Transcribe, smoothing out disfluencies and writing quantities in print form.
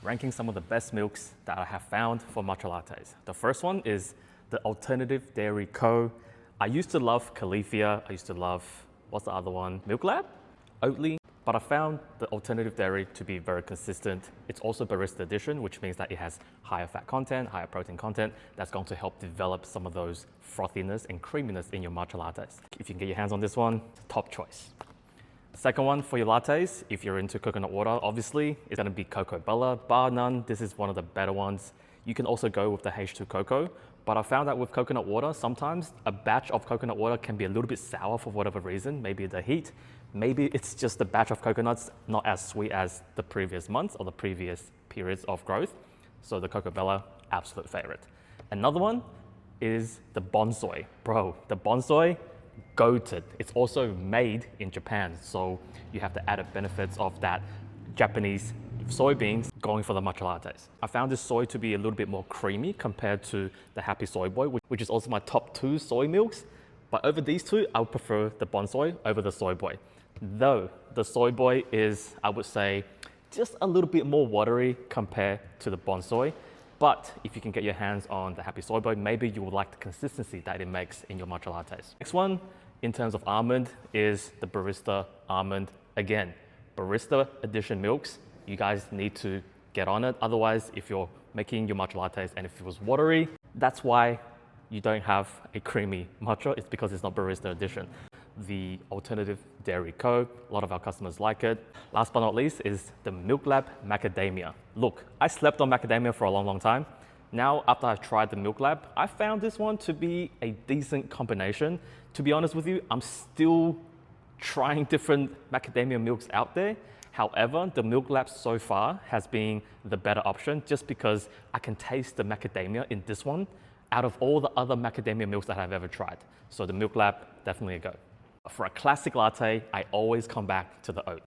ranking some of the best milks that I have found for matcha lattes. The first one is the Alternative Dairy Co. I used to love Califia. I used to love, what's the other one? Milk Lab? Oatly. But I found the Alternative Dairy to be very consistent. It's also barista edition, which means that it has higher fat content, higher protein content. That's going to help develop some of those frothiness and creaminess in your matcha lattes. If you can get your hands on this one, top choice. Second one for your lattes, if you're into coconut water, obviously, it's gonna be Cocoa Bella. Bar none, this is one of the better ones. You can also go with the H2 cocoa, but I found that with coconut water, sometimes a batch of coconut water can be a little bit sour for whatever reason. Maybe the heat, maybe it's just a batch of coconuts not as sweet as the previous months or the previous periods of growth. So the Cocoa Bella, absolute favorite. Another one is the Bonsoi. Bro, the Bonsoi, goated. It's also made in Japan, so you have the added benefits of that Japanese soybeans going for the matcha lattes. I found this soy to be a little bit more creamy compared to the Happy Soy Boy, which is also my top 2 soy milks. But over these two, I would prefer the Bonsoi over the Soy Boy. Though the Soy Boy is, I would say, just a little bit more watery compared to the Bonsoi. But if you can get your hands on the Happy Soy Boy, maybe you will like the consistency that it makes in your matcha lattes. Next one, in terms of almond, is the Barista Almond. Again, Barista Edition milks, you guys need to get on it. Otherwise, if you're making your matcha lattes and if it was watery, that's why you don't have a creamy matcha. It's because it's not Barista Edition. The Alternative Dairy Co. A lot of our customers like it. Last but not least is the Milk Lab Macadamia. Look, I slept on macadamia for a long time. Now, after I've tried the Milk Lab, I found this one to be a decent combination. To be honest with you, I'm still trying different macadamia milks out there. However, the Milk Lab so far has been the better option just because I can taste the macadamia in this one out of all the other macadamia milks that I've ever tried. So the Milk Lab, definitely a go. For a classic latte, I always come back to the oat.